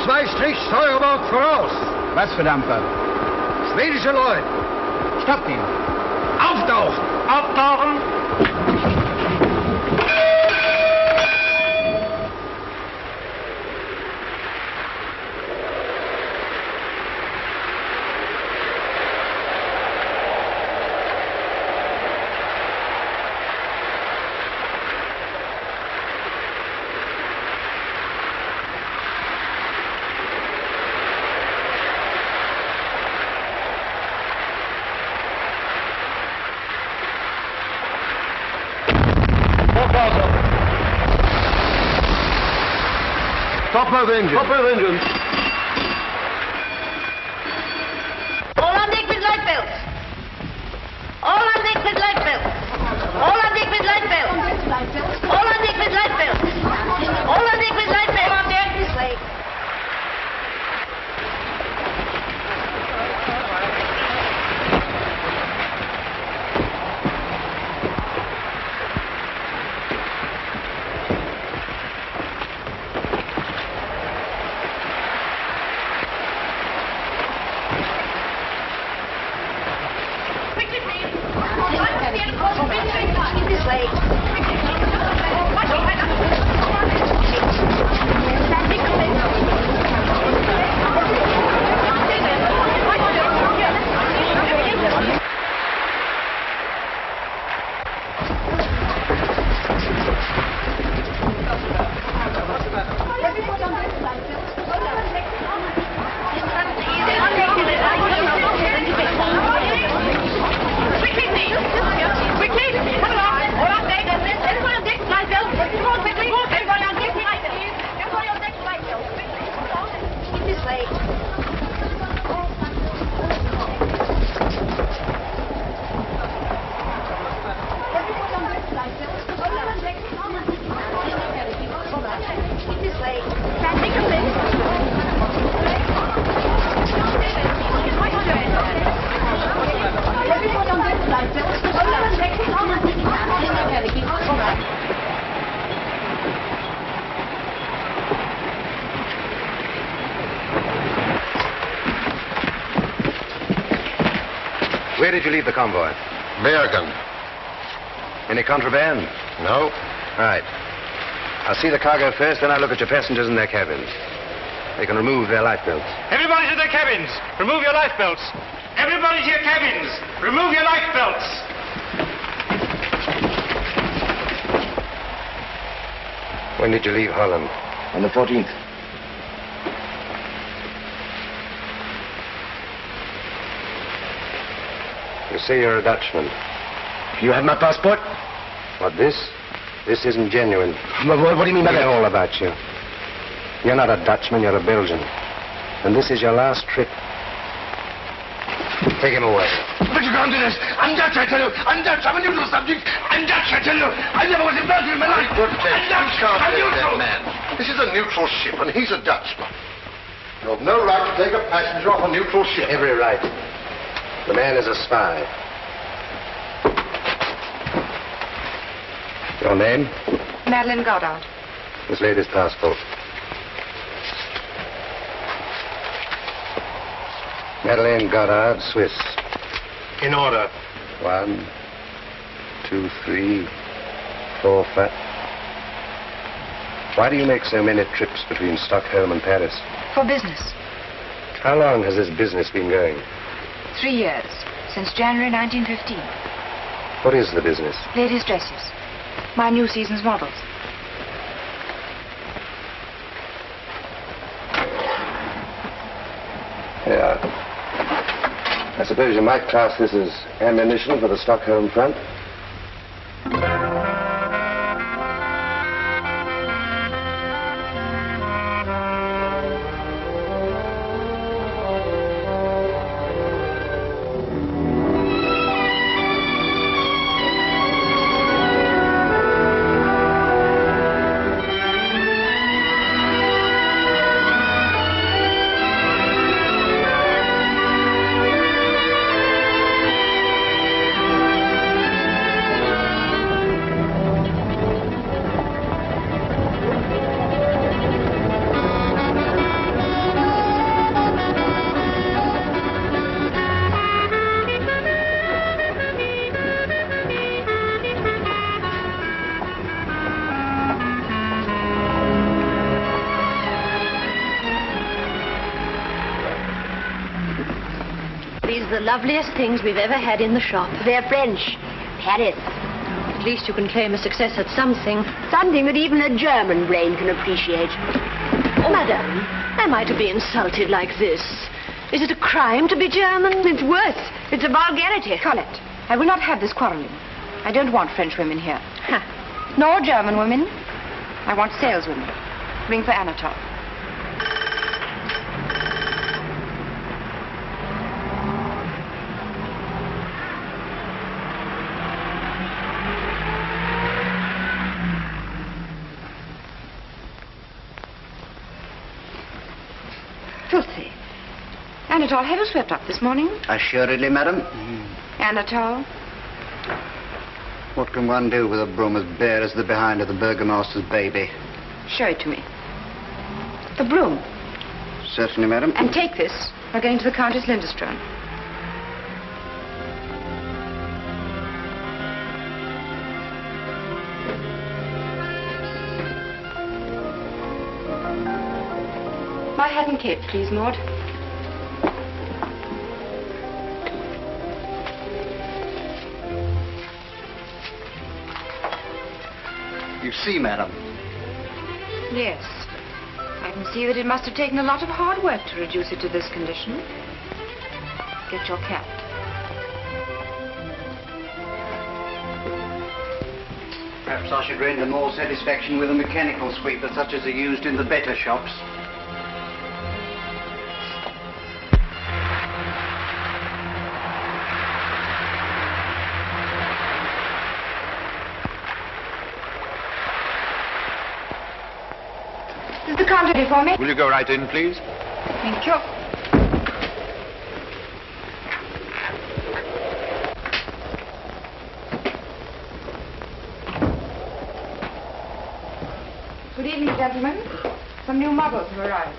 Maastricht Steuerbord voraus. Was für Dampfer? Schwedische Leute. Stoppt ihn. Auftauchen. Auftauchen. Top both engines. Top both engines. All on deck with light belts. All on deck with light belts. All on deck with light belts. All on deck with light belts. All on deck with light belts. On deck this way. This way. Where did you leave the convoy? Bergen. Any contraband? No. Right. I'll see the cargo first, then I'll look at your passengers in their cabins. They can remove their life belts. Everybody to their cabins. Remove your life belts. Everybody to your cabins. Remove your life belts. When did you leave Holland? On the 14th. You say you're a Dutchman. You have my passport? What, this? This isn't genuine. What do you mean by I that? know all about you. You're not a Dutchman, you're a Belgian. And this is your last trip. Take him away. But you can't do this. I'm Dutch, I tell you. I'm Dutch. I'm a neutral subject. I'm Dutch, I tell you. I never was in Belgium in my life. I'm Dutch. I'm neutral. Man. This is a neutral ship, and he's a Dutchman. You have no right to take a passenger off a neutral ship. Every right. The man is a spy. Your name? Madeleine Goddard. This lady's passport. Madeleine Goddard, Swiss. In order. 1, 2, 3, 4, 5. Why do you make so many trips between Stockholm and Paris? For business. How long has this business been going? 3 years. Since January 1915. What is the business? Ladies' dresses. My new season's models. Yeah. I suppose you might class this as ammunition for the Stockholm front? loveliest things we've ever had in the shop. They're French. Paris. At least you can claim a success at something. Something that even a German brain can appreciate. Oh, Madame, am I to be insulted like this? Is it a crime to be German? It's worse. It's a vulgarity. Colette, I will not have this quarreling. I don't want French women here. Ha. Nor German women. I want saleswomen. Ring for Anatole. Filthy. Anatole, have you swept up this morning? Assuredly, madam. Anatole? What can one do with a broom as bare as the behind of the burgomaster's baby? Show it to me. The broom. Certainly, madam. And take this. We're going to the Countess Lindström. My hat and cape, please, Maud. You see, madam. Yes. I can see that it must have taken a lot of hard work to reduce it to this condition. Get your cap. Perhaps I should render more satisfaction with a mechanical sweeper such as are used in the better shops. Is the counter ready for me? Will you go right in, please? Thank you. Good evening, gentlemen. Some new models have arrived.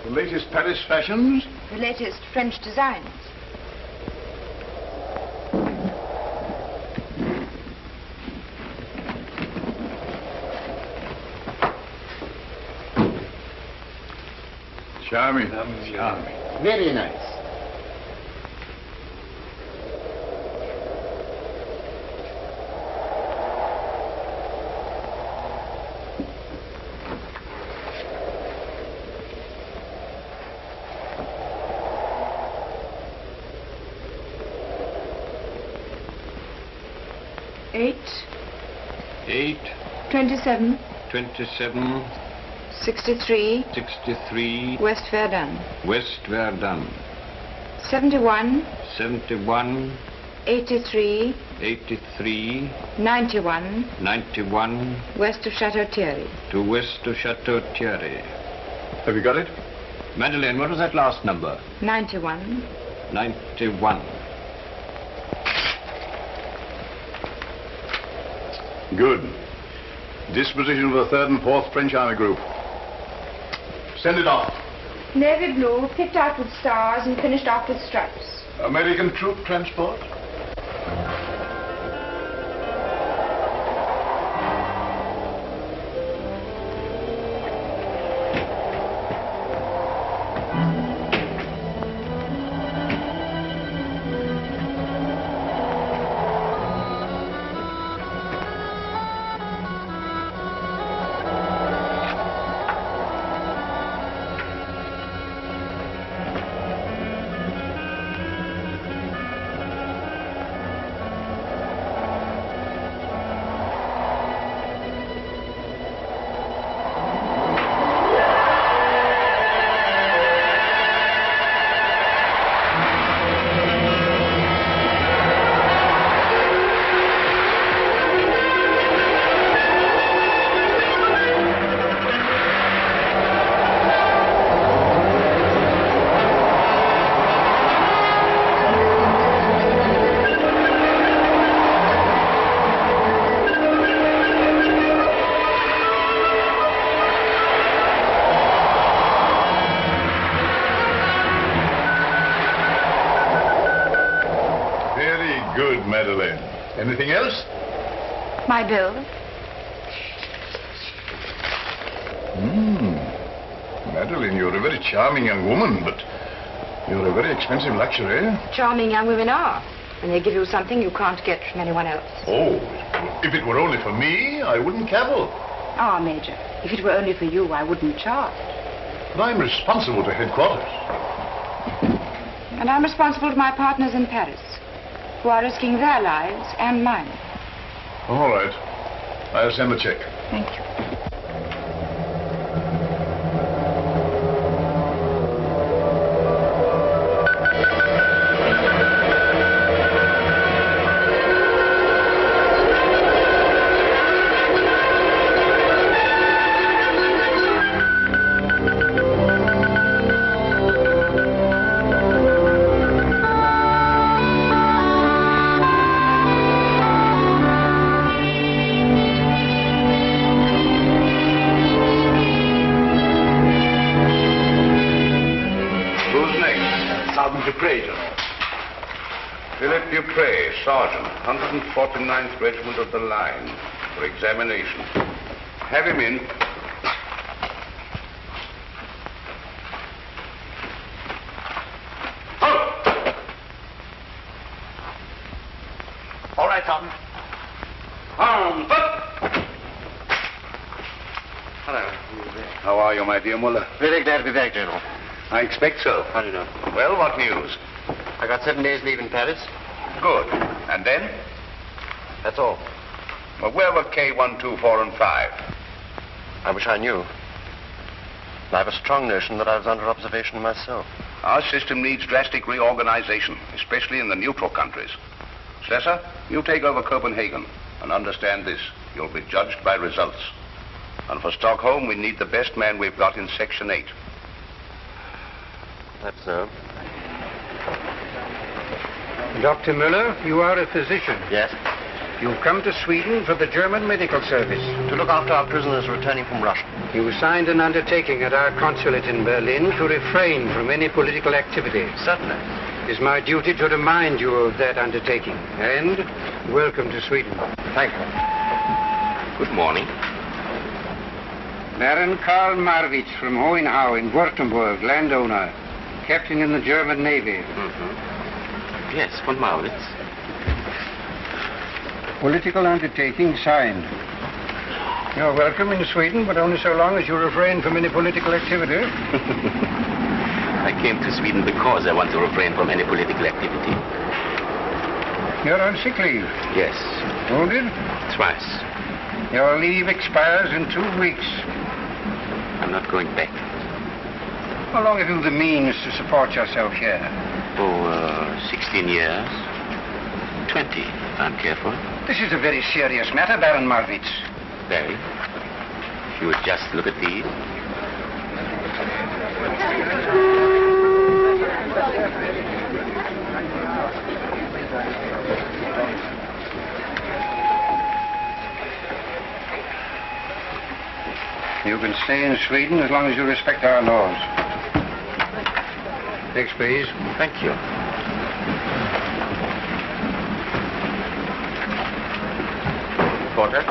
The latest Paris fashions? The latest French designs. Charming. Charming. Very nice. Eight. 27. 63. 63. West Verdun. West Verdun. 71. 71. 83. 83. 91. 91. West of Chateau Thierry. To west of Chateau Thierry. Have you got it? Madeleine, what was that last number? 91. 91. Good. Disposition of the 3rd and 4th French Army Group. Send it off. Navy blue, picked out with stars and finished off with stripes. American troop transport? Good, Madeleine. Anything else? My bill. Madeleine, you're a very charming young woman, but you're a very expensive luxury. Charming young women are. And they give you something you can't get from anyone else. Oh, if it were only for me, I wouldn't cavil. Ah, Major, if it were only for you, I wouldn't charge. But I'm responsible to headquarters. And I'm responsible to my partners in Paris, who are risking their lives and mine. All right. I'll send the check. Thank you. Sergeant, 149th Regiment of the Line, for examination. Have him in. Halt! All right, Sergeant. Arms up! Hello. How are you, my dear Muller? Very glad to be back, General. I expect so. How do you know? Well, what news? I got 7 days leave in Paris. Good. And then? That's all. Well, where were K1, 2, 4, and 5? I wish I knew. I have a strong notion that I was under observation myself. Our system needs drastic reorganization, especially in the neutral countries. Slesser, you take over Copenhagen, and understand this. You'll be judged by results. And for Stockholm, we need the best man we've got in Section 8. That's so. Dr. Müller, you are a physician. Yes? You've come to Sweden for the German Medical Service. To look after our prisoners returning from Russia. You signed an undertaking at our consulate in Berlin to refrain from any political activity. Certainly. It is my duty to remind you of that undertaking. And welcome to Sweden. Thank you. Good morning. Baron Karl Marwitz from Hohenhau in Württemberg, landowner. Captain in the German Navy. Yes, von Marwitz. Political undertaking signed. You're welcome in Sweden, but only so long as you refrain from any political activity. I came to Sweden because I want to refrain from any political activity. You're on sick leave? Yes. Wounded? Twice. Your leave expires in 2 weeks. I'm not going back. How long have you the means to support yourself here? 16 years. 20, if I'm careful. This is a very serious matter, Baron Marwitz. Very. If you would just look at these. You can stay in Sweden as long as you respect our laws. Next, please. Thank you. Porter?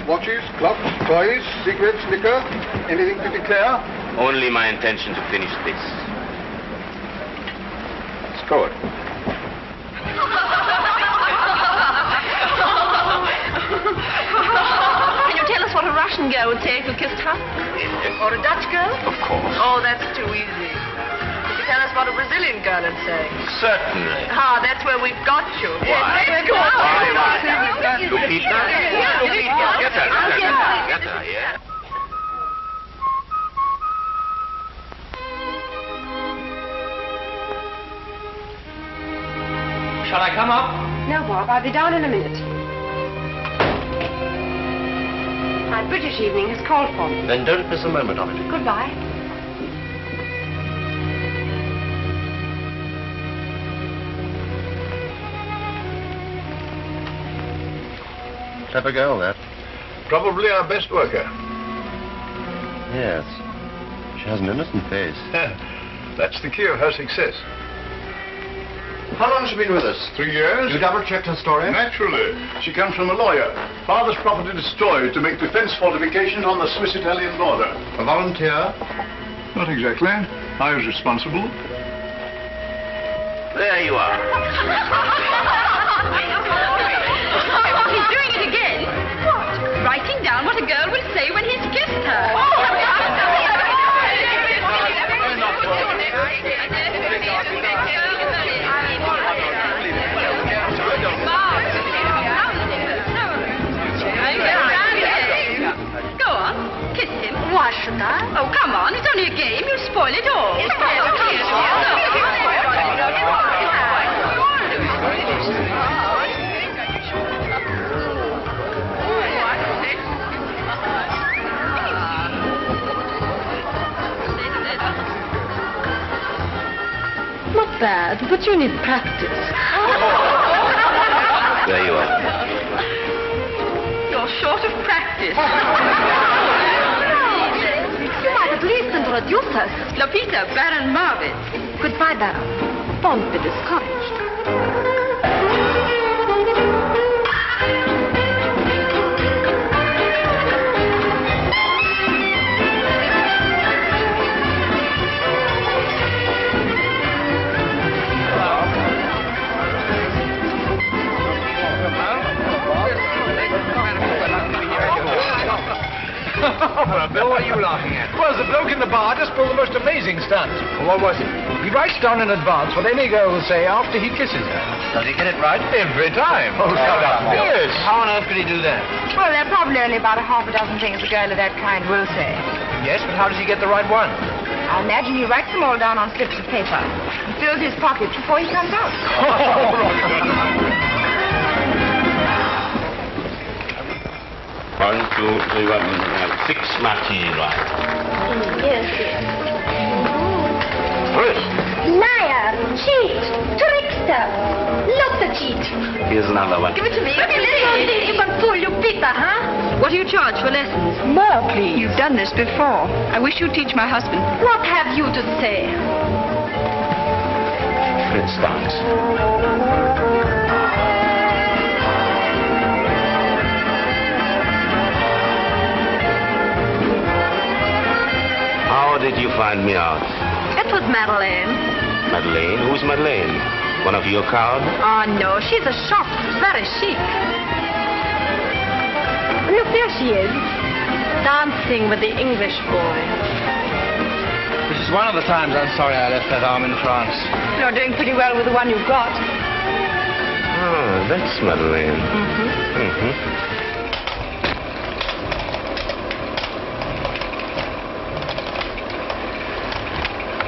Watches, clubs, toys, cigarettes, liquor, anything to declare? Only my intention to finish this. Score. Can you tell us what a Russian girl would say if you kissed her? Or a Dutch girl? Of course. Oh, that's too easy. Could you tell us what a Brazilian girl would say? Certainly. Ah, that's where we've got you. Why? Let's go. Lupita? Lupita. Get her, yeah? Shall I come up? No, Bob, I'll be down in a minute. My British evening has called for me. Then don't miss a moment of it. Goodbye. Clever girl, that. Probably our best worker. Yes. She has an innocent face. That's the key of her success. How long has she been with us? 3 years. You double-checked her story? Naturally. She comes from a lawyer. Father's property destroyed to make defense fortifications on the Swiss-Italian border. A volunteer? Not exactly. I was responsible. There you are. He's doing it again. What? Writing down what a girl will say when he's kissed her. Go on, kiss him. Why should I? Oh, come on, it's only a game. You'll spoil it all. Not bad, but you need practice. There you are. You're short of practice. You might at least introduce us. Lopita, Baron Marvin. Goodbye, Baron. Don't be discouraged. Well, Bill, what are you laughing at? Well, the bloke in the bar just pulled the most amazing stunt. Well, what was it? He writes down in advance what any girl will say after he kisses her. Does he get it right? Every time. Oh, shut up, Bill. Yes. How on earth could he do that? Well, there are probably only about a half a dozen things a girl of that kind will say. Yes, but how does he get the right one? I imagine he writes them all down on slips of paper and fills his pockets before he comes out. One, two, three, one, 6 martini, right? Yes. First, Liar, cheat, trickster. Look the cheat. here's another one. Give it to me. You can fool you, Peter, huh? What do you charge for lessons? More, please. You've done this before. I wish you'd teach my husband. What have you to say? Let's dance. How did you find me out? It was Madeleine. Madeleine? Who's Madeleine? One of your crowd? Oh, no, she's a shop. Very chic. Look, there she is. Dancing with the English boy. This is one of the times I'm sorry I left that arm in France. You're doing pretty well with the one you've got. Oh, that's Madeleine. Mm-hmm.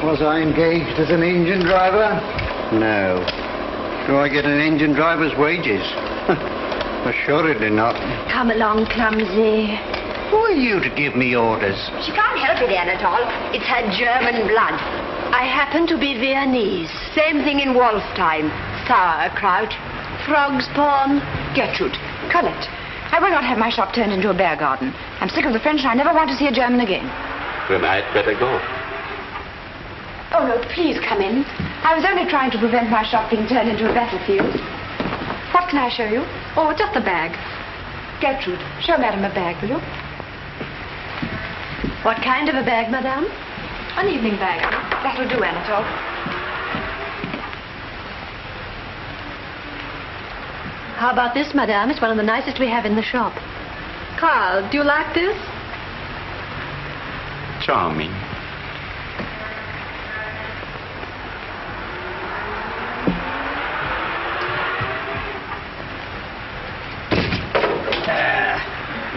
Was I engaged as an engine driver? No. Do I get an engine driver's wages? Assuredly not. Come along, clumsy. Who are you to give me orders? She can't help it, Anatole. It's her German blood. I happen to be Viennese. Same thing in Wolfstein. Sauerkraut, frog's pawn. Gertrude, Colette, I will not have my shop turned into a bear garden. I'm sick of the French and I never want to see a German again. Then I'd better go. Oh, no, please come in. I was only trying to prevent my shop being turned into a battlefield. What can I show you? Oh, just a bag. Gertrude, show Madame a bag, will you? What kind of a bag, madame? An evening bag. That'll do, Anatole. How about this, madame? It's one of the nicest we have in the shop. Carl, do you like this? Charming.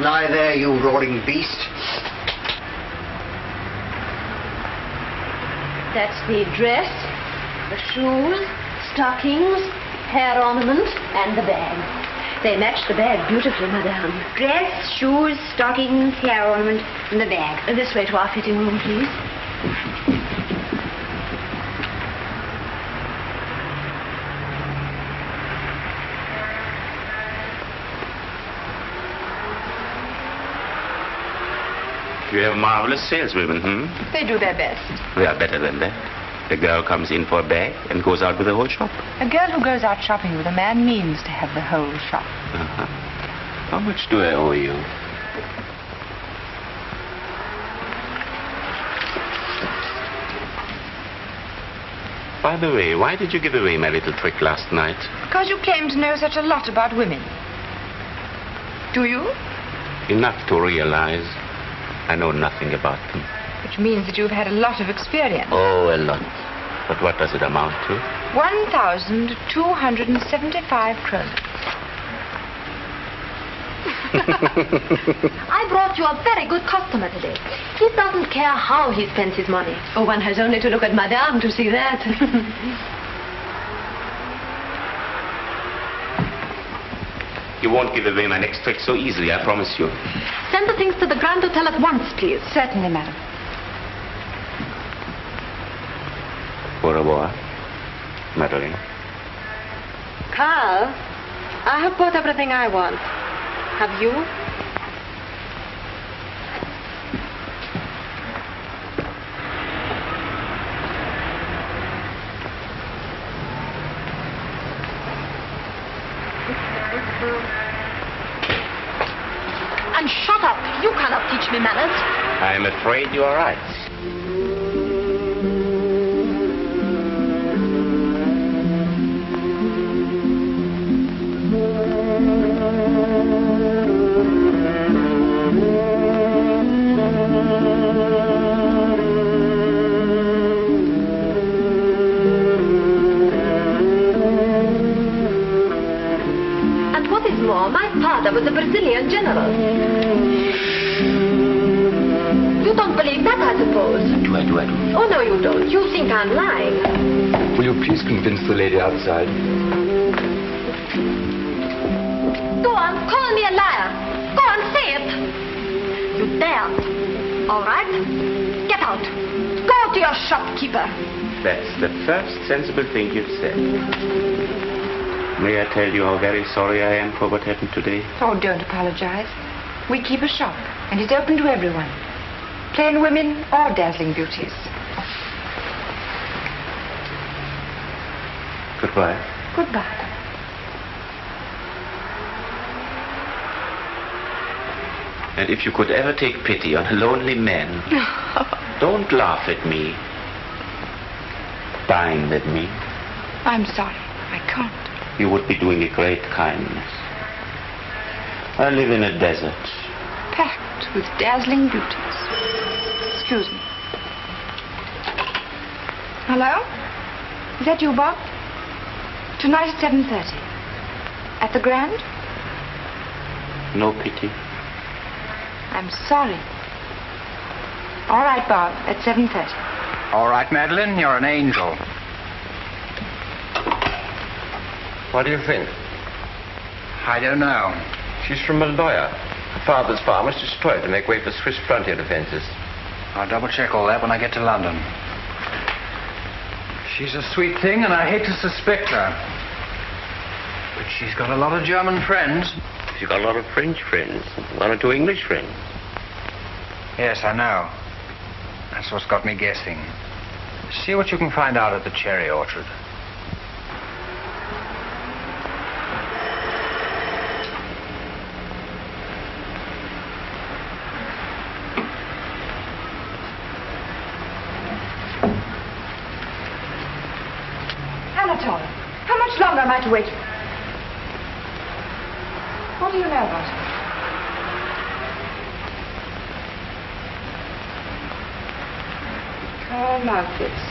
Lie there, you roaring beast. That's the dress, the shoes, stockings, hair ornament, and the bag. They match the bag beautifully, madame. Dress, shoes, stockings, hair ornament, and the bag. This way to our fitting room, please. You have marvelous saleswomen, They do their best. We are better than that. The girl comes in for a bag and goes out with the whole shop. A girl who goes out shopping with a man means to have the whole shop. Uh-huh. How much do I owe you? By the way, why did you give away my little trick last night? Because you claim to know such a lot about women. Do you? Enough to realize I know nothing about them. Which means that you've had a lot of experience. Oh, a lot. But what does it amount to? 1,275 kroner. I brought you a very good customer today. He doesn't care how he spends his money. Oh, one has only to look at Madame to see that. You won't give away my next trick so easily, I promise you. Send the things to the Grand Hotel at once, please. Certainly, madam. Au revoir, Madeleine. Carl, I have bought everything I want. Have you? And shut up. You cannot teach me manners. I am afraid you are right. My father was a Brazilian general. You don't believe that, I suppose? I do. Oh, no, you don't. You think I'm lying. Will you please convince the lady outside? Go on, call me a liar. Go on, say it. You dare. All right? Get out. Go to your shopkeeper. That's the first sensible thing you've said. May I tell you how very sorry I am for what happened today? Oh, don't apologize. We keep a shop, and it's open to everyone. Plain women or dazzling beauties. Goodbye. Goodbye. And if you could ever take pity on a lonely man, don't laugh at me. Dine with me. I'm sorry. I can't. You would be doing a great kindness. I live in a desert. Packed with dazzling beauties. Excuse me. Hello? Is that you, Bob? Tonight at 7:30. At the Grand? No pity. I'm sorry. All right, Bob, at 7:30. All right, Madeleine, you're an angel. What do you think? I don't know. She's from Malaya. Her father's farm was destroyed to make way for Swiss frontier defenses. I'll double-check all that when I get to London. She's a sweet thing, and I hate to suspect her. But she's got a lot of German friends. She's got a lot of French friends. 1 or 2 English friends. Yes, I know. That's what's got me guessing. See what you can find out at the cherry orchard. Anatole, how much longer am I to wait? What do you know about her? Karl Markitz.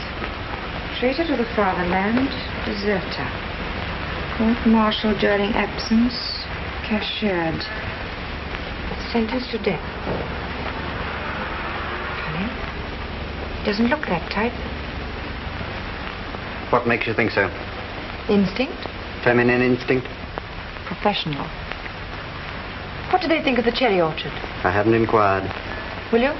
Traitor to the fatherland, deserter. Court-martial during absence, cashiered. Sentenced to death. Funny. Doesn't look that type. What makes you think so? Instinct? Feminine instinct? Professional. What do they think of the cherry orchard? I haven't inquired. Will you?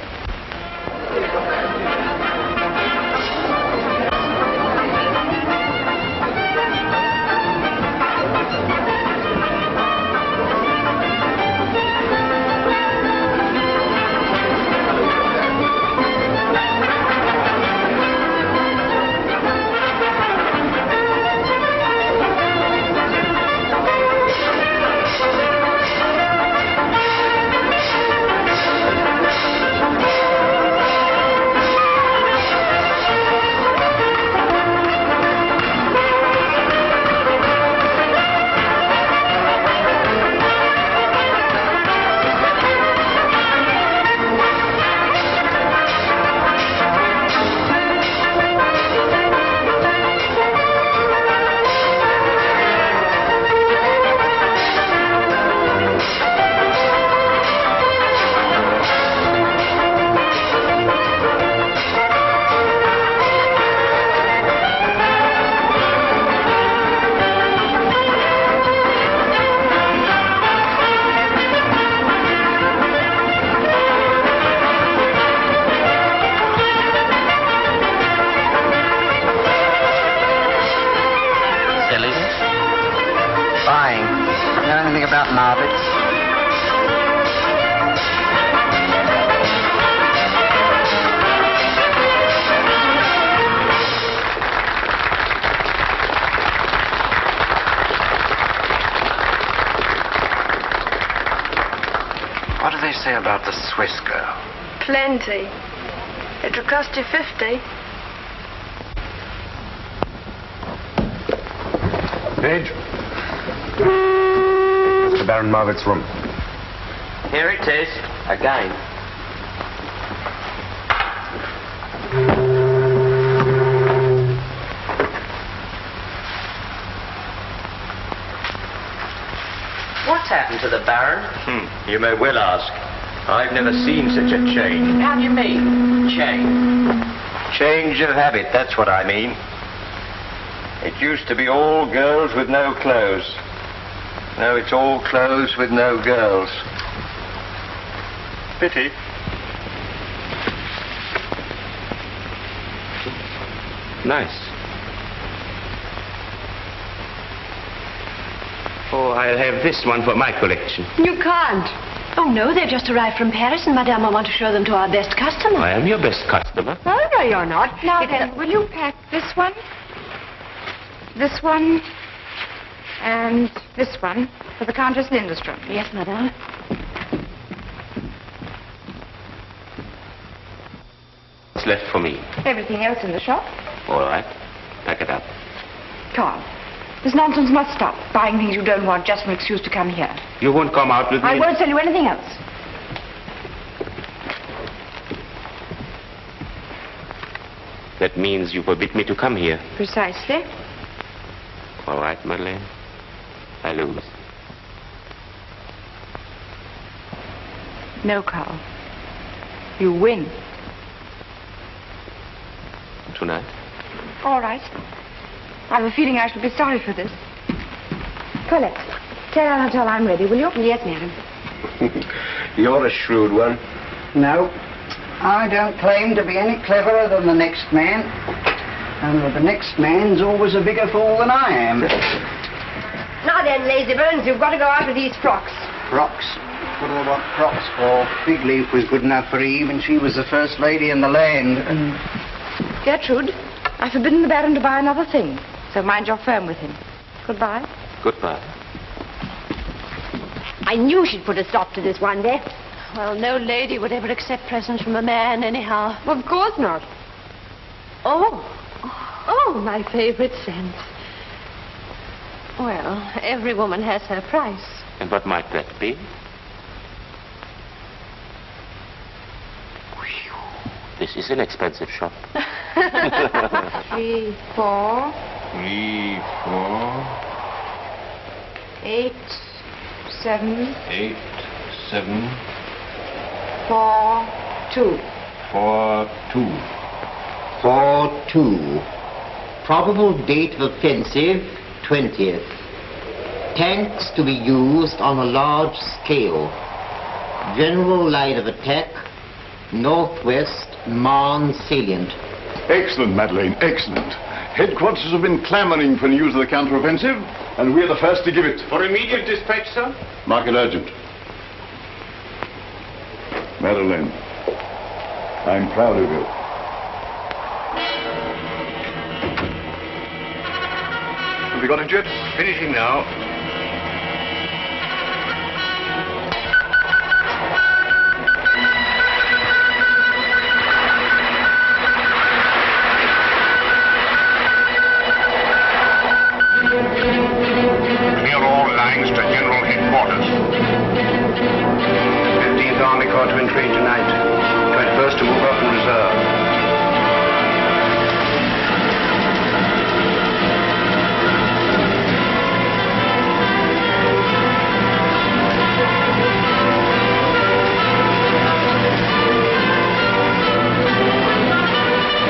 Spying. You know anything about Marvits? What do they say about the Swiss girl? Plenty. It'll cost you 50. Page. Mr. Baron Marvit's room. Here it is, again. What's happened to the Baron? You may well ask. I've never seen such a change. How do you mean, change? Change of habit, that's what I mean. It used to be all girls with no clothes. Now it's all clothes with no girls. Pity. Nice. Oh, I'll have this one for my collection. You can't. Oh, no, they've just arrived from Paris, and Madame, I want to show them to our best customer. I am your best customer. Oh, no, you're not. Now then, will you pack this one, and this one for the Countess Lindström? Yes, Madame. What's left for me? Everything else in the shop. All right. Pack it up. Carl, this nonsense must stop. Buying things you don't want just an excuse to come here. You won't come out with me? I won't sell you anything else. That means you forbid me to come here. Precisely. All right, Madeleine. I lose. No, Carl. You win. Tonight? All right. I have a feeling I shall be sorry for this. Colette, tell Anatole I'm ready, will you? Yes, madam. You're a shrewd one. No, I don't claim to be any cleverer than the next man. Only the next man's always a bigger fool than I am. Now then, lazybones, you've got to go out with these frocks. Frocks? What do I want frocks for? Fig Leaf was good enough for Eve, and she was the first lady in the land. Gertrude, I've forbidden the Baron to buy another thing, so mind your firm with him. Goodbye. Goodbye. I knew she'd put a stop to this one day. Well, no lady would ever accept presents from a man, anyhow. Of course not. Oh, my favorite scent. Well, every woman has her price. And what might that be? This is an expensive shop. 3, 4. 3, 4. 8, 7. 8, 7. 4, 2. 4, 2. 4, 2. Probable date of offensive, 20th. Tanks to be used on a large scale. General line of attack, northwest Marne salient. Excellent, Madeleine, excellent. Headquarters have been clamoring for news of the counteroffensive, and we're the first to give it. For immediate dispatch, sir? Mark it urgent. Madeleine, I'm proud of you. Have you got it yet? Finishing now. Clear all lines to General Headquarters. 15th Army Corps to entrain tonight. 21st to move up in reserve.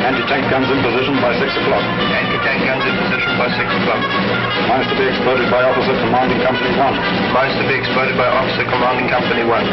Anti-tank guns in position by 6 o'clock. Anti-tank guns in position by 6 o'clock. Mines to be exploded by officer commanding Company 1. Mines to be exploded by officer commanding Company 1.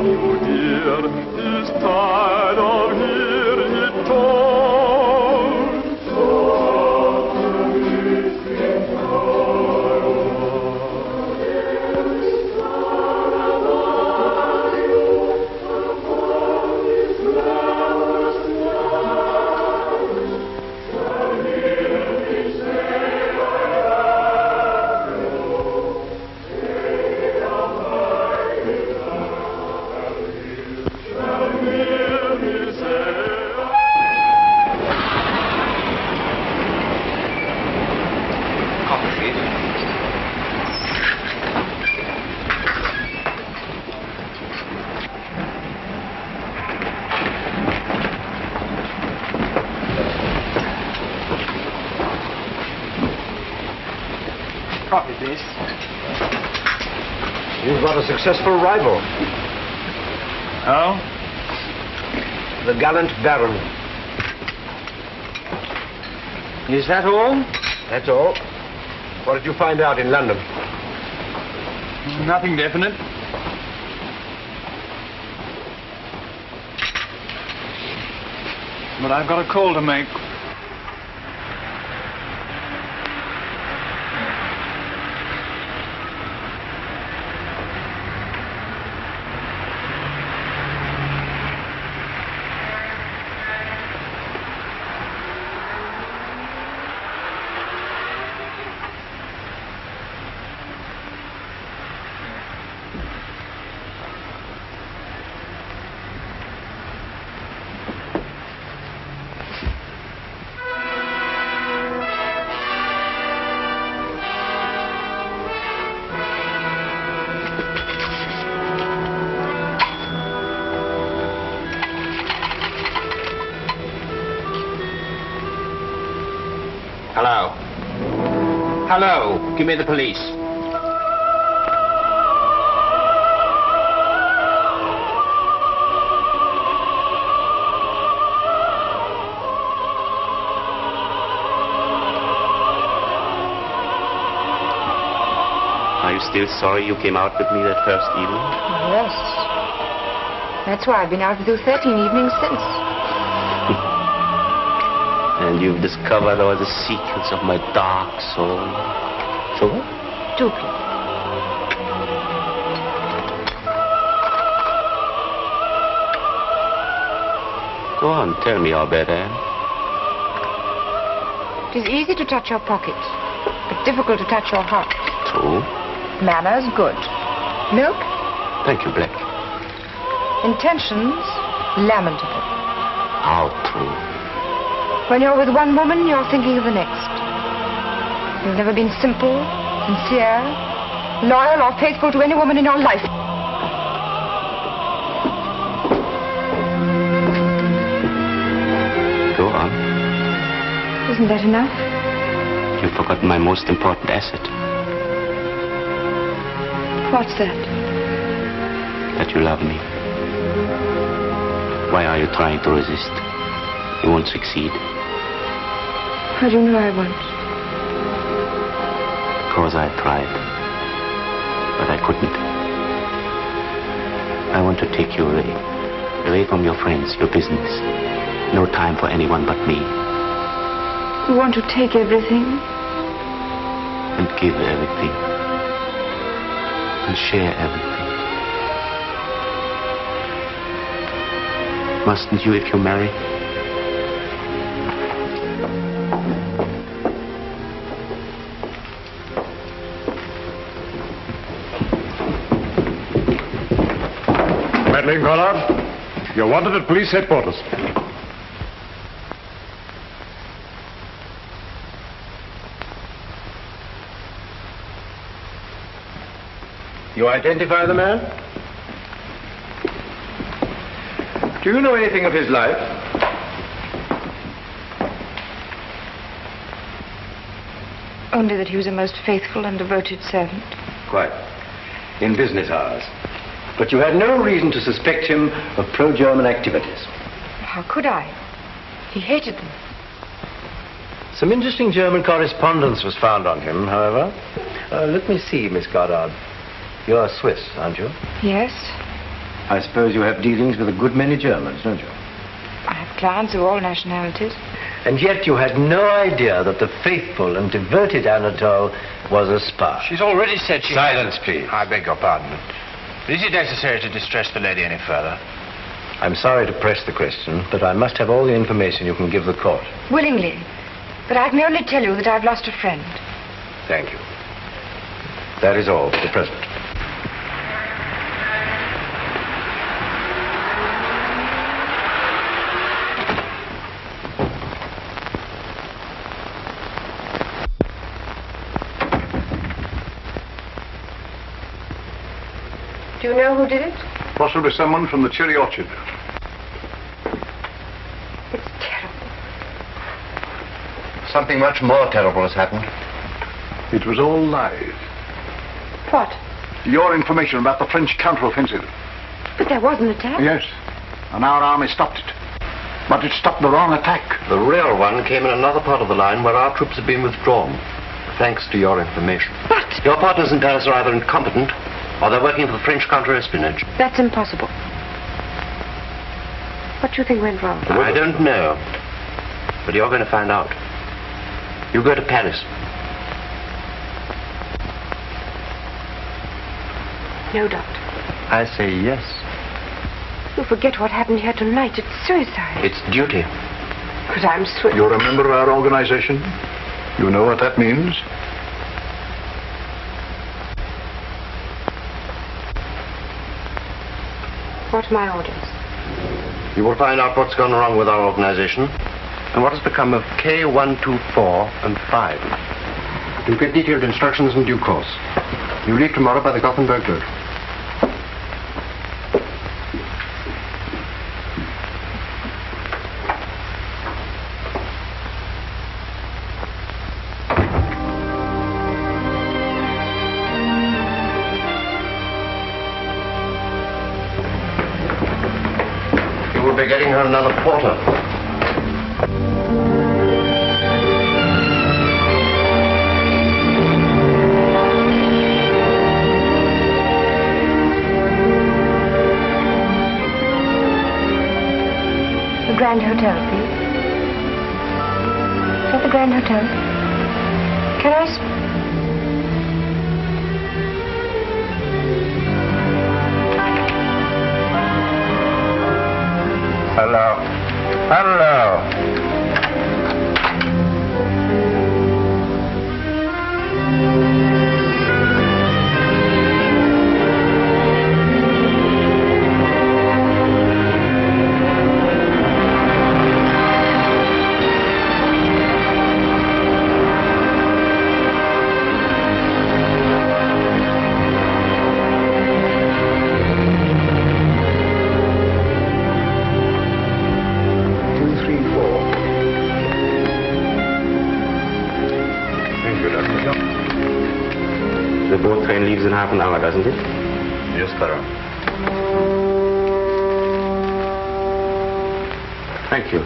you hear is tired of hearing it told. Copy this. You've got a successful rival. Oh? The gallant Baron. Is that all? That's all. What did you find out in London? Nothing definite. But I've got a call to make. Hello. Hello. Give me the police. Are you still sorry you came out with me that first evening? Yes. That's why I've been out with you 13 evenings since. And you've discovered all the secrets of my dark soul. So what? Do please. Go on, tell me all about that. It is easy to touch your pocket, but difficult to touch your heart. True. Manners, good. Milk? Thank you, Black. Intentions, lamentable. How true. When you're with one woman, you're thinking of the next. You've never been simple, sincere, loyal, or faithful to any woman in your life. Go on. Isn't that enough? You've forgotten my most important asset. What's that? That you love me. Why are you trying to resist? You won't succeed. How do you know I won't? Because I tried. But I couldn't. I want to take you away. Away from your friends, your business. No time for anyone but me. You want to take everything? And give everything. And share everything. Mustn't you if you marry? Madeleine Goddard, you're wanted at police headquarters. You identify the man? Do you know anything of his life? Only that he was a most faithful and devoted servant. Quite. In business hours. But you had no reason to suspect him of pro-German activities. How could I? He hated them. Some interesting German correspondence was found on him, however. Let me see, Miss Goddard. You're Swiss, aren't you? Yes. I suppose you have dealings with a good many Germans, don't you? I have clients of all nationalities. And yet you had no idea that the faithful and devoted Anatole was a spy. She's already said she... Silence, please. I beg your pardon. Is it necessary to distress the lady any further? I'm sorry to press the question, but I must have all the information you can give the court. Willingly. But I can only tell you that I've lost a friend. Thank you. That is all for the present. Do you know who did it? Possibly someone from the cherry orchard. It's terrible. Something much more terrible has happened. It was all lies. What? Your information about the French counteroffensive. But there was an attack. Yes. And our army stopped it. But it stopped the wrong attack. The real one came in another part of the line where our troops have been withdrawn, thanks to your information. But... Your partners in Paris are either incompetent or they're working for the French counter-espionage. That's impossible. What do you think went wrong? I don't know. But you're going to find out. You go to Paris. No, Doctor. I say yes. You forget what happened here tonight. It's suicide. It's duty. But I'm swift. You remember our organization? You know what that means? What are my orders? You will find out what's gone wrong with our organization and what has become of K124 and 5. You'll get detailed instructions in due course. You leave tomorrow by the Gothenburg road. You will be getting her another porter. The Grand Hotel, please. Is that the Grand Hotel? Can I... Hello. Hello. The boat train leaves in half an hour, doesn't it? Yes, sir. Thank you.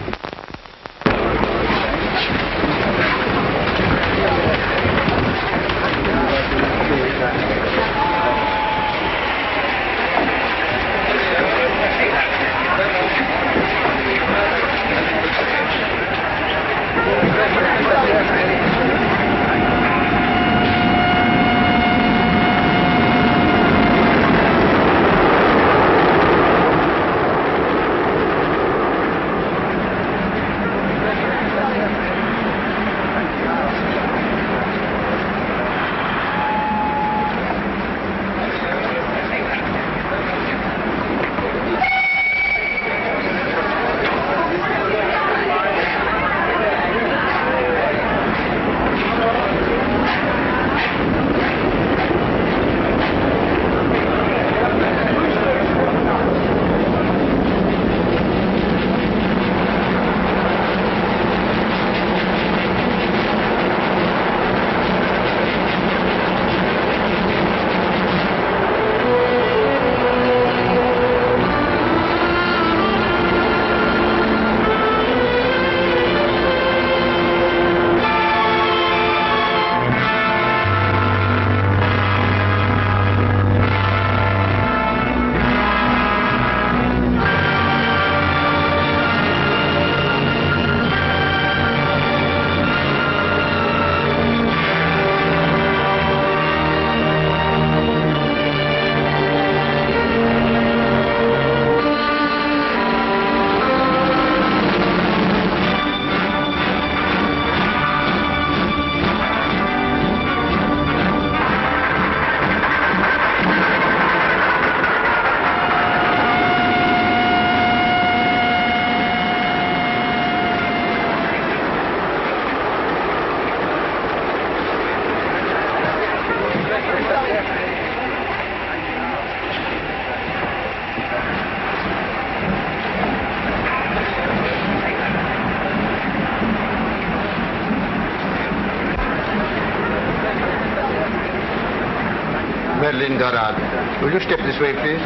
Madeleine Goddard, will you step this way, please?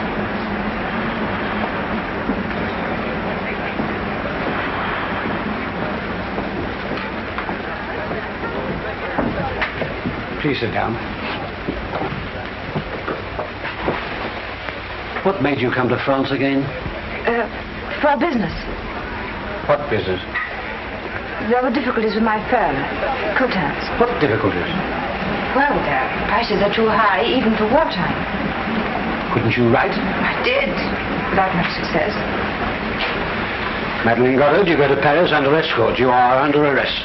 Please sit down. What made you come to France again? For business. What business? There were difficulties with my firm, Cotin's. What difficulties? Well, the prices are too high, even for wartime. Couldn't you write? I did, without much success. Madeleine Goddard, you go to Paris under escort. You are under arrest.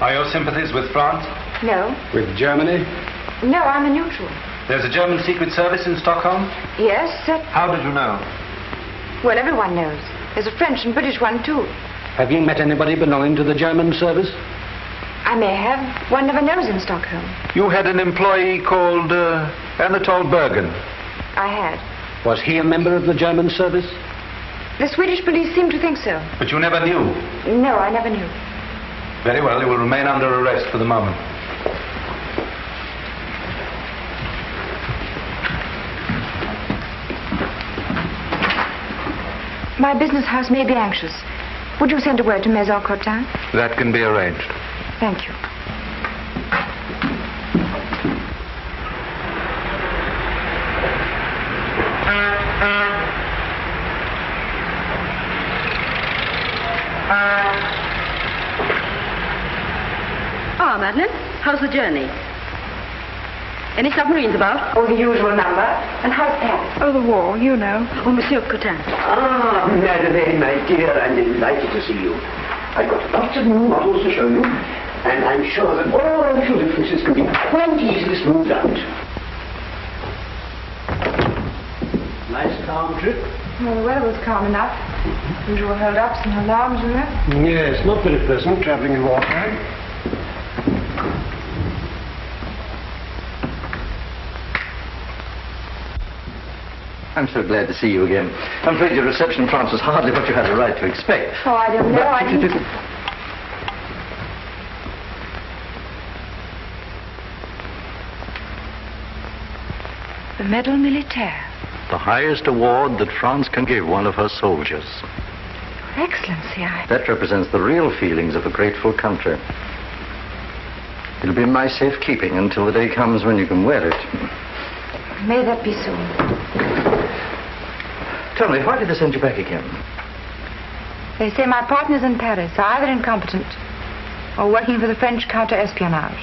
Are your sympathies with France? No. With Germany? No, I'm a neutral. There's a German secret service in Stockholm? Yes, How did you know? well, everyone knows. There's a French and British one, too. Have you met anybody belonging to the German service? I may have. One never knows in Stockholm. You had an employee called Anatole Bergen. I had. Was he a member of the German service? The Swedish police seem to think so. But you never knew. No, I never knew. Very well, you will remain under arrest for the moment. My business house may be anxious. Would you send a word to Maison Cotin? That can be arranged. Thank you. Ah, Madeleine, how's the journey? Any submarines about? Oh, the usual number. And how's Paris? Oh, the war, you know. Oh, Monsieur Cotin. Ah, Madeleine, my dear, I'm delighted to see you. I've got lots of new models to show you, and I'm sure that all our little differences can be quite easily smoothed out. Nice calm trip. Well, the weather was calm enough. Usual hold-ups and alarms, you know. Yes, not very pleasant traveling in wartime. I'm so glad to see you again. I'm afraid your reception in France was hardly what you had a right to expect. Oh, I don't know. I didn't... The Medal Militaire. The highest award that France can give one of her soldiers. Your Excellency, That represents the real feelings of a grateful country. It'll be in my safekeeping until the day comes when you can wear it. May that be soon. Tell me, why did they send you back again? They say my partners in Paris are either incompetent or working for the French counter-espionage.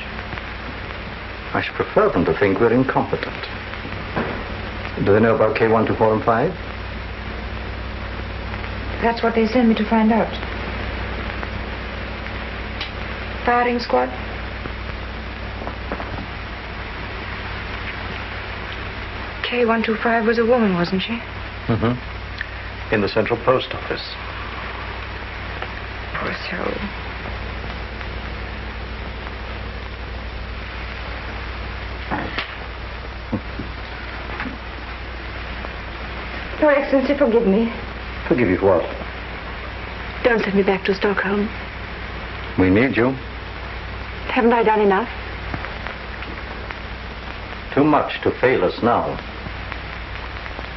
I should prefer them to think we're incompetent. Do they know about K124 and 5? That's what they send me to find out. Firing squad? K125 was a woman, wasn't she? Mm-hmm. In the Central Post Office. Poor soul. Your Excellency, forgive me. Forgive you for what? Don't send me back to Stockholm. We need you. Haven't I done enough? Too much to fail us now.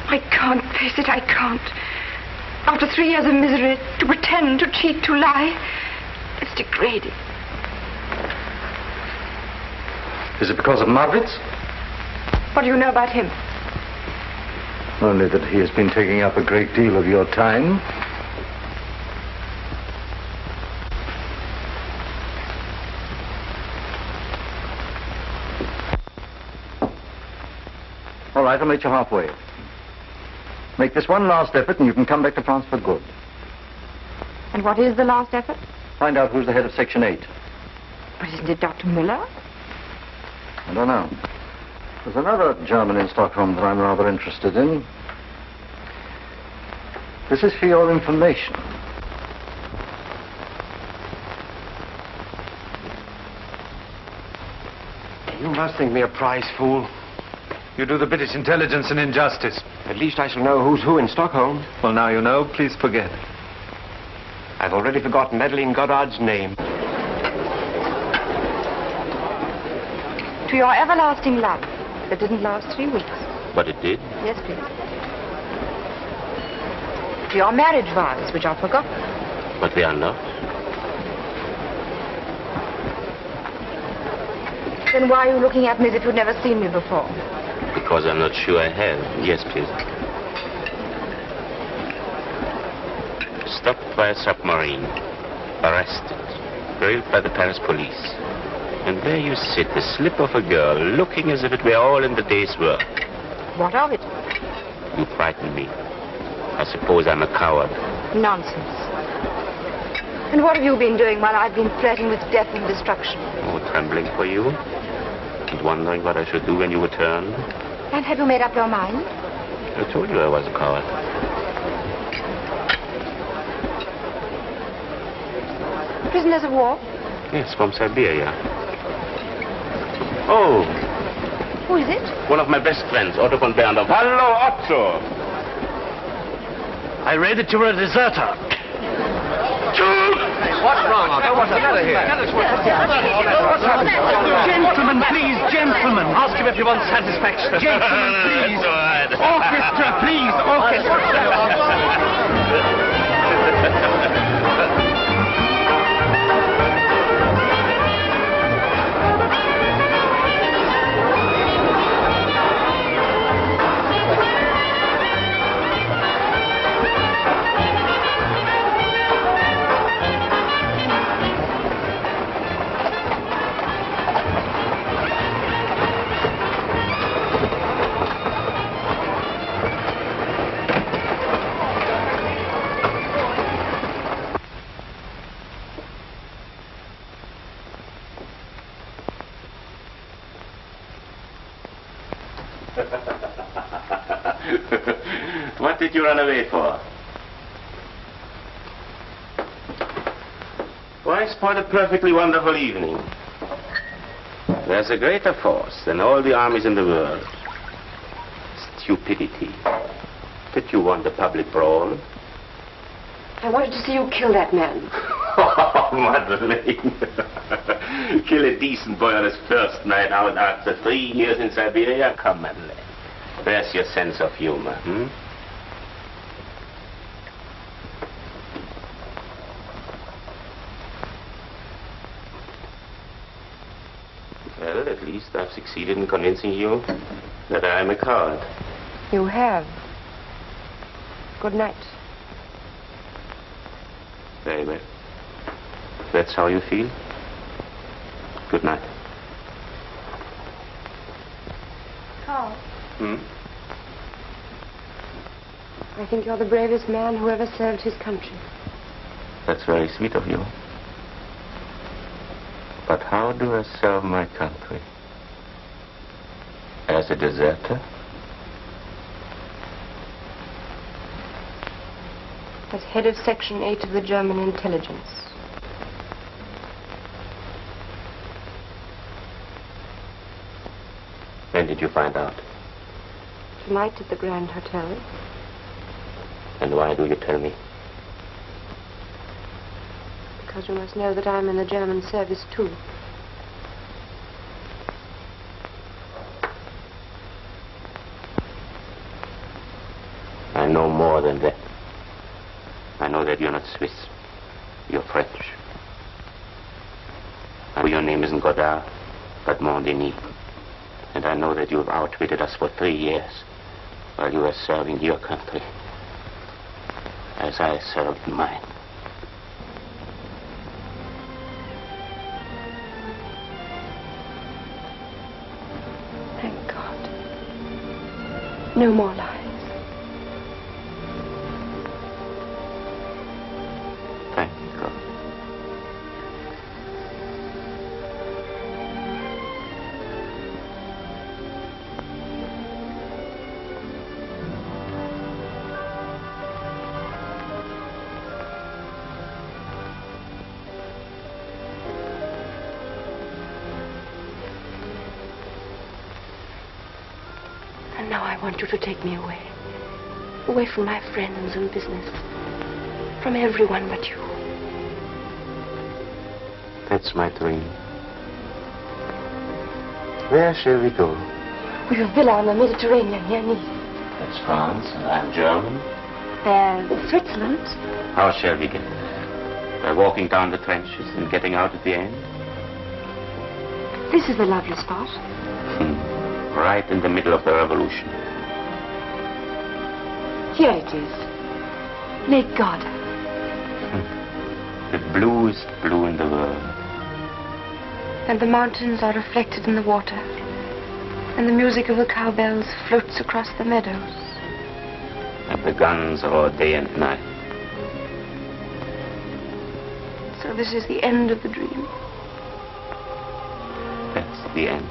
I can't face it, I can't. After 3 years of misery, to pretend, to cheat, to lie, it's degrading. Is it because of Margaret's? What do you know about him? Only that he has been taking up a great deal of your time. All right, I'll meet you halfway. Make this one last effort and you can come back to France for good. And what is the last effort? Find out who's the head of Section 8. But isn't it Dr. Müller? I don't know. There's another German in Stockholm that I'm rather interested in. This is for your information. You must think me a prize fool. You do the British intelligence an injustice. At least I shall know who's who in Stockholm. Well, now you know. Please forget. I've already forgotten Madeleine Goddard's name. To your everlasting love that didn't last 3 weeks. But it did. Yes, please. To your marriage vows, which are forgotten. But they are not. Then why are you looking at me as if you'd never seen me before? Because I'm not sure I have. Yes, please. Stopped by a submarine. Arrested. Grilled by the Paris police. And there you sit, the slip of a girl, looking as if it were all in the day's work. What of it? You frighten me. I suppose I'm a coward. Nonsense. And what have you been doing while I've been flirting with death and destruction? Oh, trembling for you? And wondering what I should do when you return? And have you made up your mind? I told you I was a coward. Prisoners of war? Yes, from Siberia. Oh. Who is it? One of my best friends, Otto von Berndorf. Hello, Otto. I read that you were a deserter. What's wrong, Otto? What's the matter here? What's happened? Gentlemen, please, gentlemen. Ask him if you want satisfaction. Gentlemen, please. Orchestra, please, orchestra. What did you run away for? Why spoil a perfectly wonderful evening? There's a greater force than all the armies in the world. Stupidity. Did you want a public brawl? I wanted to see you kill that man. Oh, Madeleine. Kill a decent boy on his first night out after 3 years in Siberia? Come, Madeleine. Where's your sense of humor, hmm? Well, at least I've succeeded in convincing you that I am a coward. You have. Good night. Very well. That's how you feel? Good night. Carl. Hmm? I think you're the bravest man who ever served his country. That's very sweet of you. But how do I serve my country? As a deserter? As head of Section 8 of the German intelligence. When did you find out? Tonight at the Grand Hotel. And why do you tell me? Because you must know that I'm in the German service too. I know more than that. I know that you're not Swiss. You're French. I know your name isn't Goddard, but Mondini. And I know that you have outwitted us for 3 years while you were serving your country as I served mine. Thank God. No more lies. Thank God. And now I want you to take me away. Away from my friends and business. From everyone but you. That's my dream. Where shall we go? We've a villa on the Mediterranean near Nice. That's France, and I'm German. There's Switzerland. How shall we get there? By walking down the trenches and getting out at the end? This is a lovely spot. Right in the middle of the revolution. Here it is. Lake Goddard. The bluest blue in the world. And the mountains are reflected in the water. And the music of the cowbells floats across the meadows. And the guns roar day and night. So this is the end of the dream. That's the end.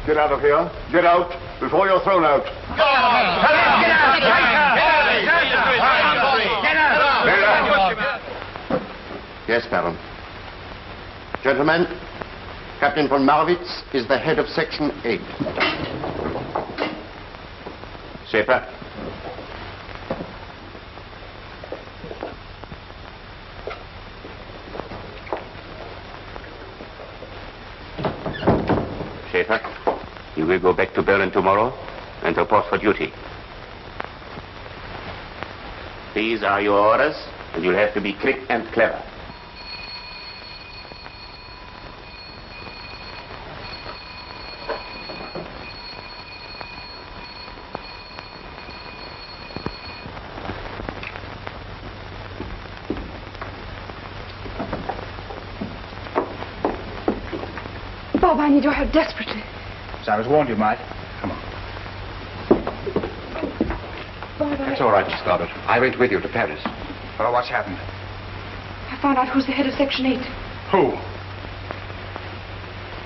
Get out of here. Get out before you're thrown out. Yes, Baron. Gentlemen, Captain von Marwitz is the head of Section 8. Schaefer. Schaefer, you will go back to Berlin tomorrow and report for duty. These are your orders, and you'll have to be quick and clever. Bob, I need your help desperately. As I was warned you might. Come on. Bob, That's all right, Miss Goddard. I went with you to Paris. Well, what's happened? I found out who's the head of Section 8. Who?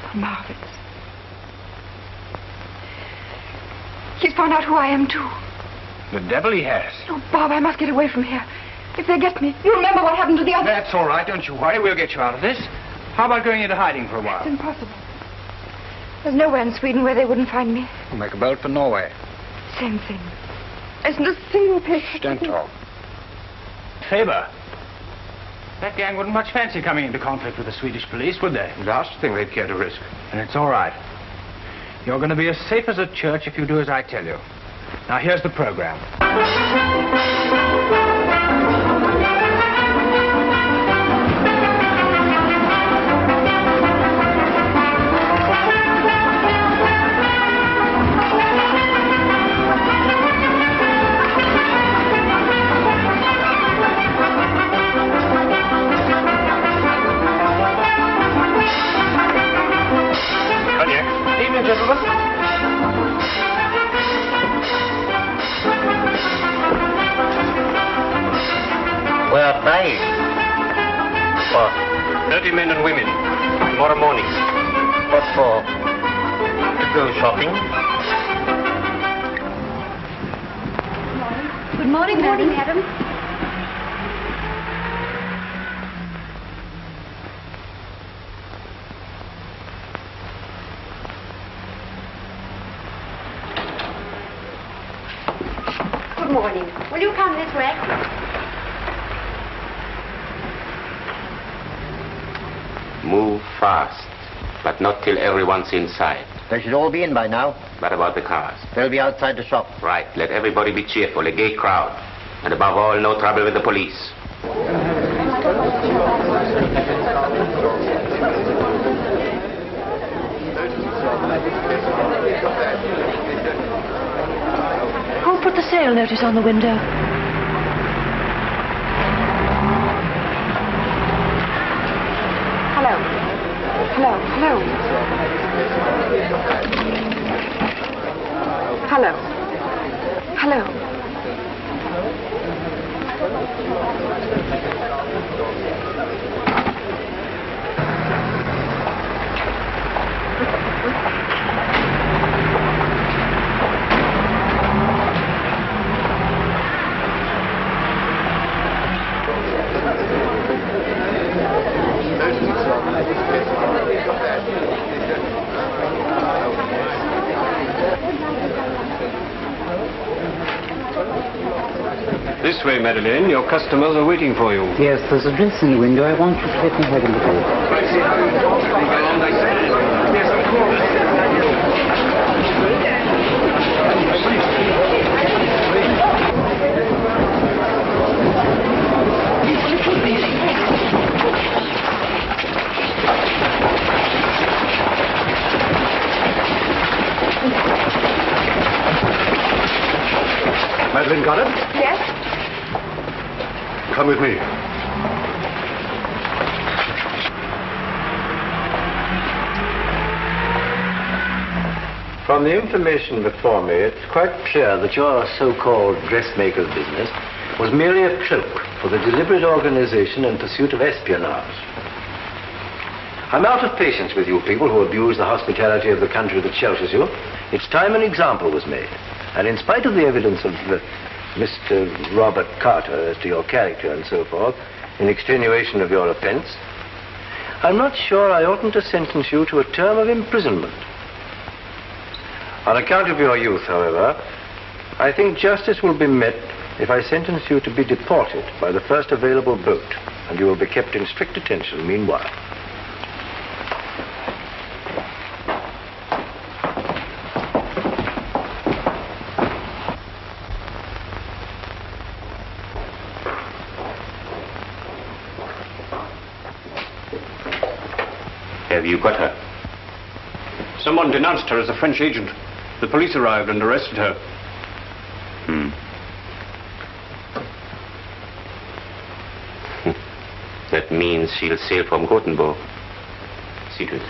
Von Marwitz. He's found out who I am, too. The devil he has. Oh, Bob, I must get away from here. If they get me, you remember what happened to the other... That's all right, don't you worry. We'll get you out of this. How about going into hiding for a while? It's impossible. There's nowhere in Sweden where they wouldn't find me. We'll make a boat for Norway. Same thing. There isn't a single place... Don't talk. Faber. That gang wouldn't much fancy coming into conflict with the Swedish police, would they? Last thing they'd care to risk. And it's all right. You're going to be as safe as a church if you do as I tell you. Now, here's the program. Evening, gentlemen. We are dying. What? 30 men and women. Tomorrow morning. What for? To go shopping? Good morning, madam. Good morning. Will you come this way? Move fast, but not till everyone's inside. They should all be in by now. What about the cars? They'll be outside the shop. Right. Let everybody be cheerful, a gay crowd. And above all, no trouble with the police. Who put the sale notice on the window? Hello. Hello. Hello. Hello. Hello. This way, Madeleine. Your customers are waiting for you. Yes, there's a dress in the window. I want you to let me have a look at Madeleine Goddard? Yes? Come with me. From the information before me, it's quite clear that your so-called dressmaker's business was merely a cloak for the deliberate organization and pursuit of espionage. I'm out of patience with you people who abuse the hospitality of the country that shelters you. It's time an example was made. And in spite of the evidence of Mr. Robert Carter as to your character and so forth, in extenuation of your offense, I'm not sure I oughtn't to sentence you to a term of imprisonment. On account of your youth, however, I think justice will be met if I sentence you to be deported by the first available boat, and you will be kept in strict attention meanwhile. Have you got her? Someone denounced her as a French agent. The police arrived and arrested her. That means she'll sail from Gothenburg. See to it.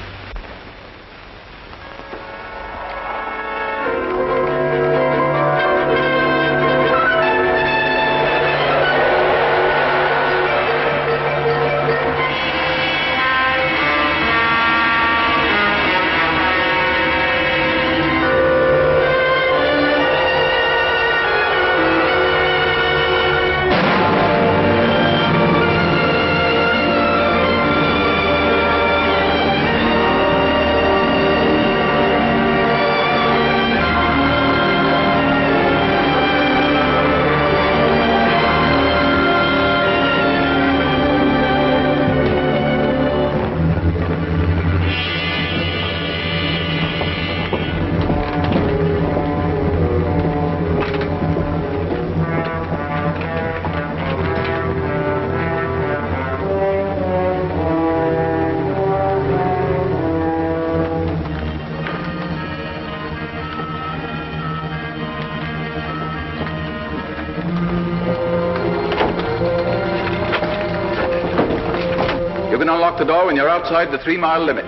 You can unlock the door when you're outside the 3-mile limit.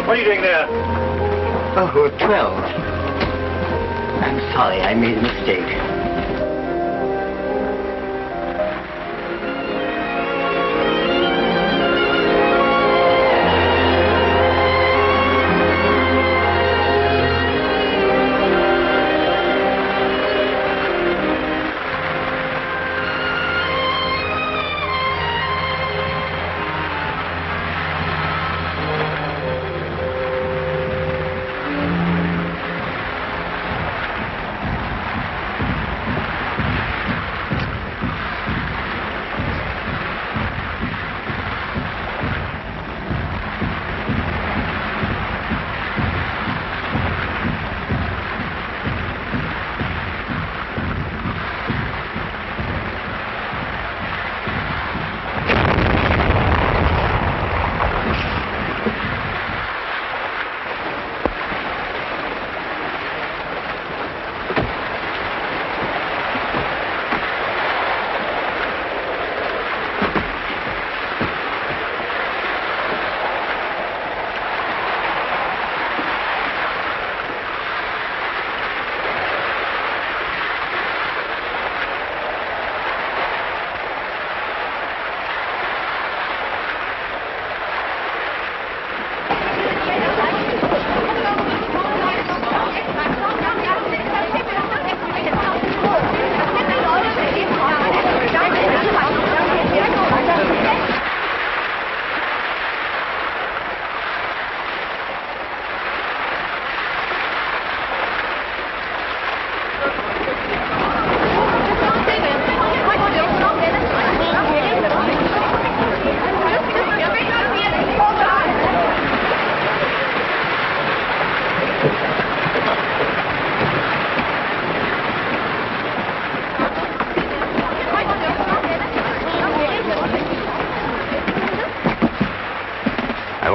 What are you doing there? Oh, 12. I'm sorry, I made a mistake.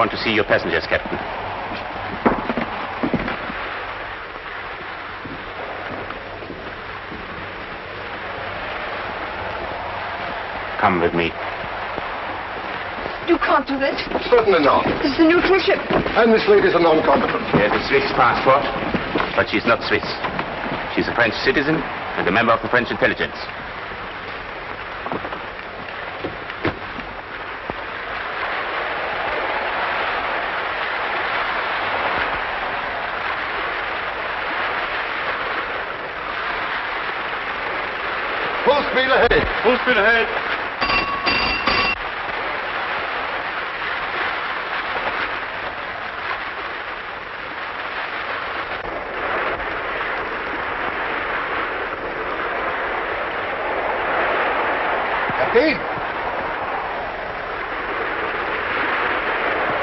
want to see your passengers, Captain. Come with me. You can't do this. Certainly not. This is a neutral ship. And this lady's a non-combatant. She has a Swiss passport, but she's not Swiss. She's a French citizen and a member of the French intelligence. Full speed ahead. Full speed ahead. Kapitän!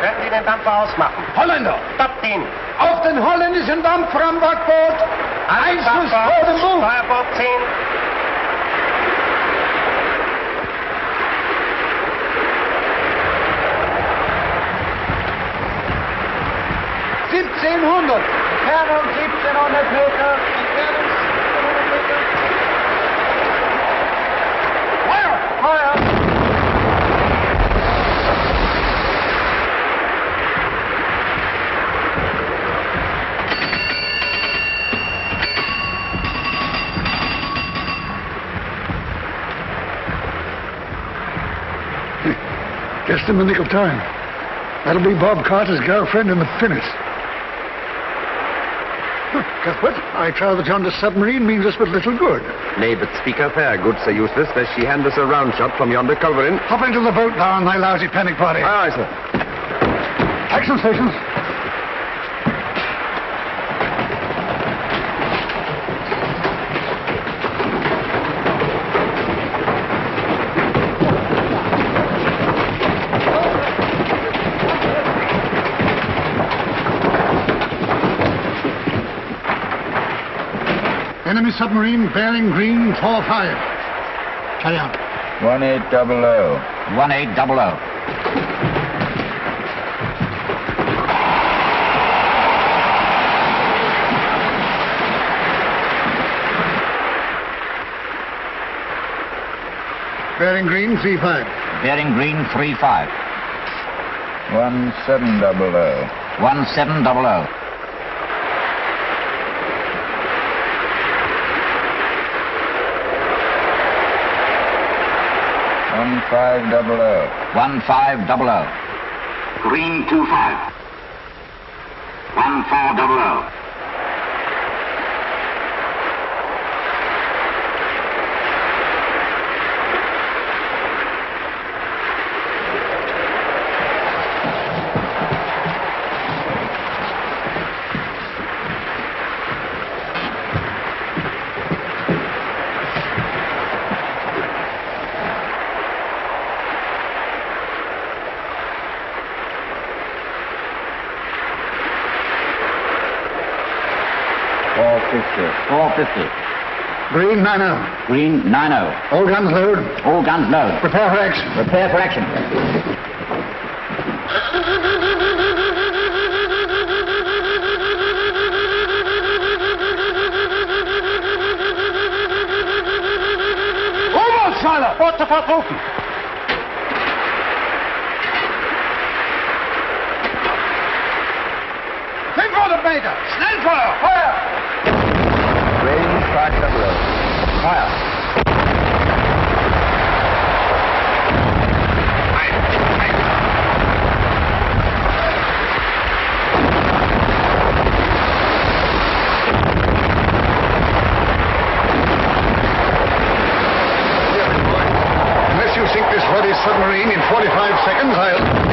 Werden Sie den Dampfer ausmachen? Holländer! Stoppt ihn! Auf den holländischen Dampfer am Backboot! Einfluss vor dem Bug! Steuerbord 10. Entfernung 1700 Meter. Entfernung 1700 Meter. Feuer! Feuer! Just in the nick of time. That'll be Bob Carter's girlfriend in the pinnace. Cuthbert, I trow that yonder submarine means us but little good. Nay, but speak up there, good Sir Eustace, lest she hand us a round shot from yonder culverin. Hop into the boat now, my lousy panic party. Aye, aye, sir. Action stations. Enemy submarine bearing green 45. Carry on. 1800. 1800. Bearing green 35. Bearing green 35. 1700. 1700. 1500. 1500. Green 25. 1400. Green 90. Green 90. All guns load. All guns load. Prepare for action. Prepare for action. Oberscheiler! Bord sofort rufen! Meter! Schnellfeuer! Feuer! Range 500. Feuer! Unless you sink this bloody submarine in 45 seconds, I'll...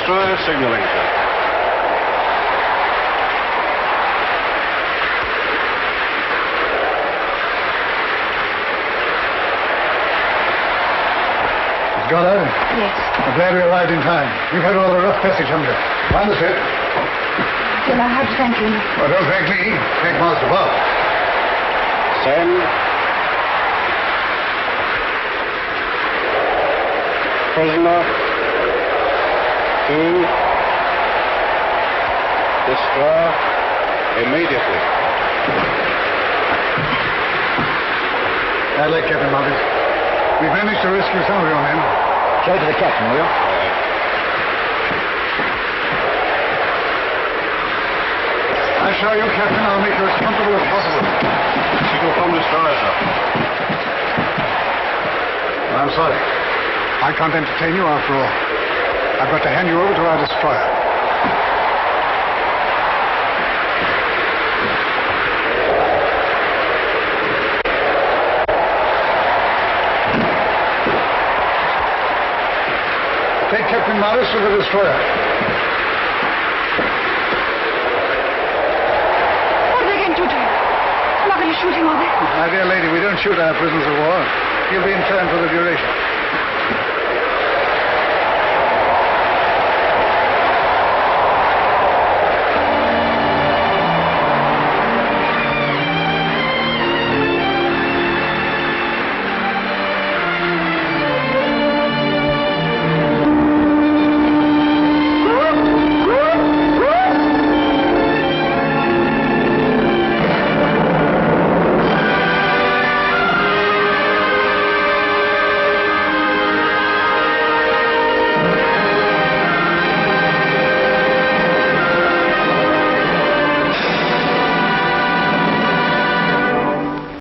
destroyer signaling, sir. Miss Goddard? Yes. I'm glad we arrived in time. We've had a rather rough passage, haven't we? Find the ship. Then I have to thank you. Well, don't thank me. Thank Master Bob. Send. Prisoner to destroyer immediately. I'd like Captain Marcus. We've managed to rescue some of your men. Show it to the captain, will you? I assure you, Captain, I'll make you as comfortable as possible. Signal from destroyer, sir. I'm sorry. I can't entertain you after all. I've got to hand you over to our destroyer. Take Captain Morris to the destroyer. What are they going to do to him? I'm not going to shoot him, are they? My dear lady, we don't shoot our prisoners of war. He'll be interned for the duration.